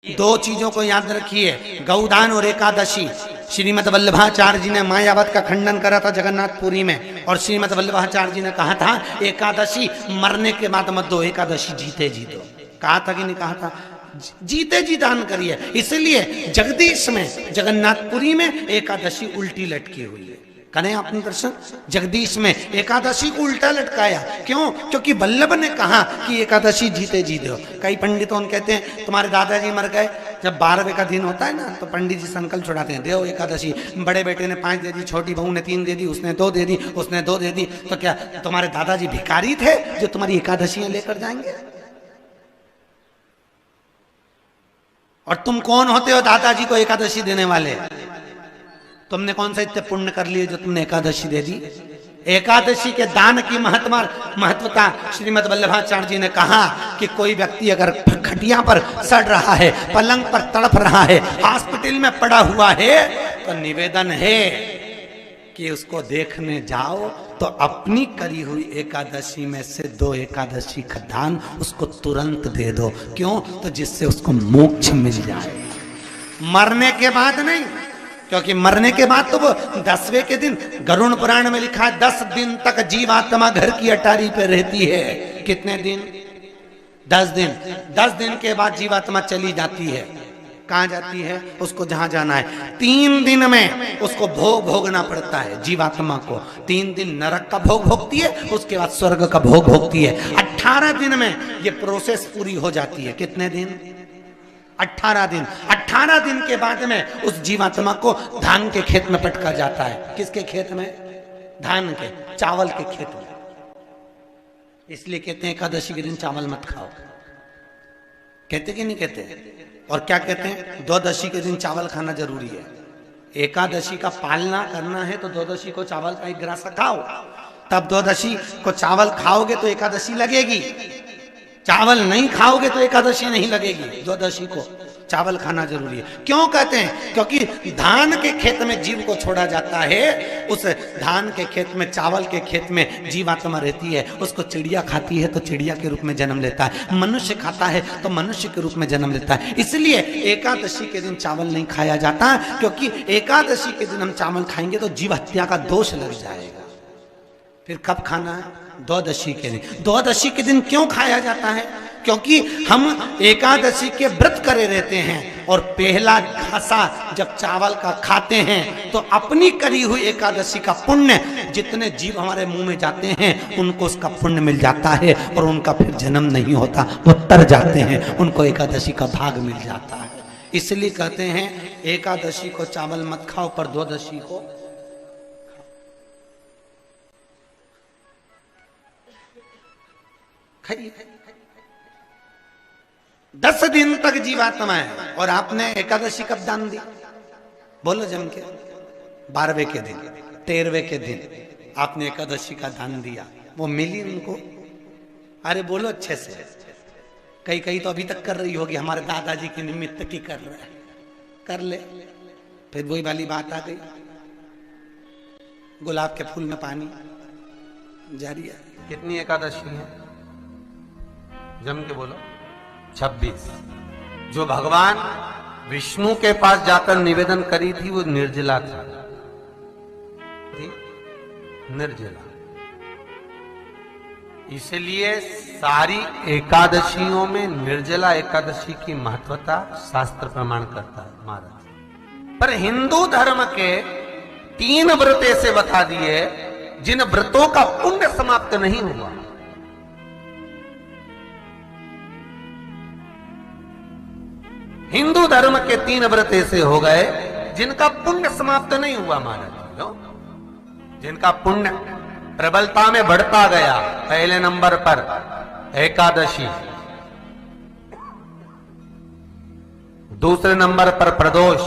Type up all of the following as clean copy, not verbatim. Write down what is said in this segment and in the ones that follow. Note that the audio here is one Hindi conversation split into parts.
दो चीजों को याद रखिए, गौदान और एकादशी। श्रीमद वल्लभाचार्य जी ने मायावत का खंडन करा था जगन्नाथपुरी में, और श्रीमद वल्लभाचार्य जी ने कहा था एकादशी मरने के बाद मत दो, एकादशी जीते जी दो। कहा था कि नहीं कहा था? जीते जी दान करिए। इसलिए जगदीश में जगन्नाथपुरी में एकादशी उल्टी लटकी हुई है। करें आपने दर्शन? जगदीश में एकादशी को उल्टा लटकाया। क्यों? क्योंकि वल्लभ ने कहा कि एकादशी जीते जी दो। कई पंडितों कहते हैं तुम्हारे दादाजी मर गए, जब 12वें का दिन होता है ना तो पंडित जी संकल्प छुड़ाते हैं, दो एकादशी। बड़े बेटे ने 5 दे दी, छोटी बहू ने 3 दे दी, उसने 2 दे दी, उसने 2 दे दी। तो क्या तुम्हारे दादाजी भिखारी थे जो तुम्हारी एकादशियां लेकर जाएंगे? और तुम कौन होते हो दादाजी को एकादशी देने वाले? तुमने कौन सा इतने पुण्य कर लिए जो तुमने एकादशी दे दी? एकादशी के दान की महत्वता श्रीमद वल्लभाचार्य जी ने कहा कि कोई व्यक्ति अगर खटिया पर सड़ रहा है, पलंग पर तड़प रहा है, हॉस्पिटल में पड़ा हुआ है, तो निवेदन है कि उसको देखने जाओ तो अपनी करी हुई एकादशी में से 2 एकादशी का दान उसको तुरंत दे दो। क्यों? तो जिससे उसको मोक्ष मिल जाए, मरने के बाद नहीं। क्योंकि मरने के बाद तो वो 10वें के दिन, गरुड़ पुराण में लिखा है 10 दिन तक जीवात्मा घर की अटारी पे रहती है। कितने दिन? 10 दिन। 10 दिन के बाद जीवात्मा चली जाती है। कहाँ जाती है? उसको जहां जाना है। 3 दिन में उसको भोग भोगना पड़ता है जीवात्मा को। 3 दिन नरक का भोग भोगती है, उसके बाद स्वर्ग का भोग भोगती है। 18 दिन में ये प्रोसेस पूरी हो जाती है। कितने दिन? 18 दिन। 18 दिन के बाद में उस जीवात्मा को धान के खेत में पटका जाता है। किसके खेत में? धान के, चावल के खेत में। इसलिए कहते हैं एकादशी के दिन चावल मत खाओ। कहते कि नहीं कहते? और क्या कहते हैं? द्वादशी के दिन चावल खाना जरूरी है। एकादशी का पालना करना है तो द्वादशी को चावल का 1 ग्रास खाओ, तब द्वादशी को चावल खाओगे तो एकादशी लगेगी। चावल नहीं खाओगे तो एकादशी नहीं लगेगी। द्वादशी को चावल खाना जरूरी है। क्यों कहते हैं? क्योंकि धान के खेत में जीव को छोड़ा जाता है, उस धान के खेत में, चावल के खेत में जीवात्मा रहती है। उसको चिड़िया खाती है तो चिड़िया के रूप में जन्म लेता है, मनुष्य खाता है तो मनुष्य के रूप में जन्म लेता है। इसलिए एकादशी के दिन चावल नहीं खाया जाता, क्योंकि एकादशी के दिन हम चावल खाएंगे तो जीव हत्या का दोष लग जाएगा। फिर कब खाना है? द्वादशी के दिन। द्वादशी के दिन क्यों खाया जाता है? क्योंकि हम एकादशी के व्रत करे रहते हैं, और पहला घासा जब चावल का खाते हैं तो अपनी करी हुई एकादशी का पुण्य, जितने जीव हमारे मुंह में जाते हैं उनको उसका पुण्य मिल जाता है, और उनका फिर जन्म नहीं होता, वो तर जाते हैं, उनको एकादशी का भाग मिल जाता है। इसलिए कहते हैं एकादशी को चावल मत खाओ, पर द्वादशी को खाइए। 10 दिन तक जीवात्मा है, और आपने एकादशी कब दान दी? बोलो जम के। 12वें के दिन, 13वें के दिन आपने एकादशी का दान दिया, वो मिली उनको? अरे बोलो अच्छे से। कई तो अभी तक कर रही होगी, हमारे दादाजी के निमित्त की कर रहे हैं, कर ले। फिर वही वाली बात आ गई, गुलाब के फूल में पानी जारी है। कितनी एकादशी है? जम के बोलो। 26। जो भगवान विष्णु के पास जाकर निवेदन करी थी वो निर्जला था, निर्जला। इसलिए सारी एकादशियों में निर्जला एकादशी की महत्वता शास्त्र प्रमाण करता है महाराज। पर हिंदू धर्म के 3 व्रत ऐसे बता दिए जिन व्रतों का पुण्य समाप्त नहीं हुआ। हिंदू धर्म के 3 व्रत ऐसे हो गए जिनका पुण्य समाप्त नहीं हुआ महाराज, जिनका पुण्य प्रबलता में बढ़ता गया। पहले नंबर पर एकादशी, दूसरे नंबर पर प्रदोष,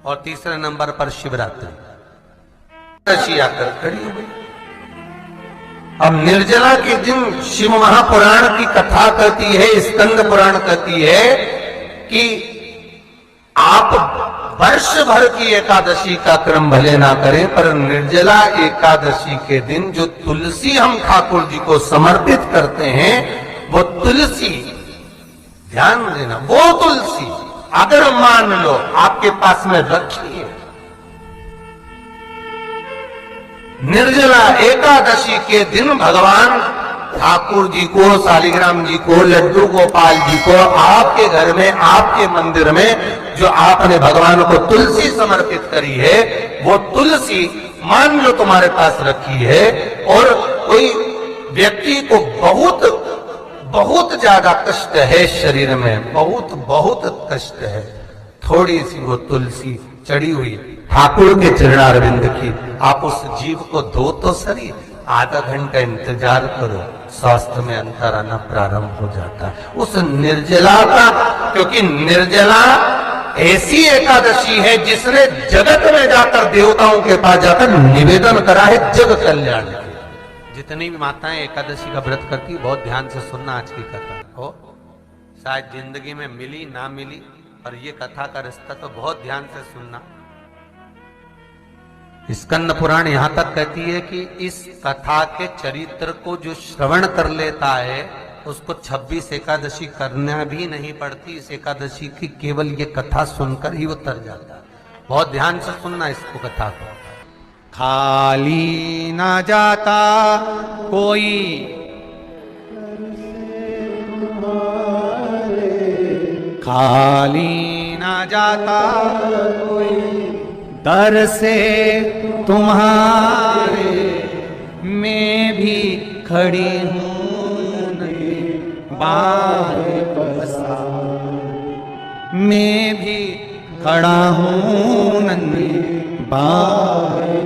और तीसरे नंबर पर शिवरात्रि। एकादशी आकर खड़ी हो गई। अब निर्जला के दिन शिव महापुराण की कथा कहती है, स्कंद पुराण कहती है कि आप वर्ष भर की एकादशी का क्रम भले ना करें, पर निर्जला एकादशी के दिन जो तुलसी हम ठाकुर जी को समर्पित करते हैं, वो तुलसी ध्यान देना, वो तुलसी अगर मान लो आपके पास में रखी है, निर्जला एकादशी के दिन भगवान ठाकुर जी को, शालिग्राम जी को, लड्डू गोपाल जी को आपके घर में, आपके मंदिर में जो आपने भगवान को तुलसी समर्पित करी है, वो तुलसी मान लो तुम्हारे पास रखी है और कोई व्यक्ति को बहुत बहुत ज्यादा कष्ट है, शरीर में बहुत बहुत कष्ट है, थोड़ी सी वो तुलसी चढ़ी हुई ठाकुर के चरणारविंद की, आप उस जीव को धो तो सही, आधा घंटा इंतजार करो, स्वास्थ्य में अंतर आना प्रारंभ हो जाता है उस निर्जला का। क्योंकि निर्जला ऐसी एकादशी है जिसने जगत में जाकर, देवताओं के पास जाकर निवेदन करा है जग कल्याण के। जितनी भी माताएं एकादशी का व्रत करती, बहुत ध्यान से सुनना आज की कथा हो, शायद जिंदगी में मिली ना मिली, और ये कथा का रिश्ता तो बहुत ध्यान से सुनना। स्कंद पुराण यहां तक कहती है कि इस कथा के चरित्र को जो श्रवण कर लेता है उसको 26 एकादशी करना भी नहीं पड़ती, इस एकादशी की केवल ये कथा सुनकर ही वो तर जाता है। बहुत ध्यान से सुनना इसको, कथा को। खाली ना जाता कोई खाली ना जाता कोई दर से तुम्हारे, मैं भी खड़ी हूँ बाहें पसार, मैं भी खड़ा हूँ नन्ही बाहें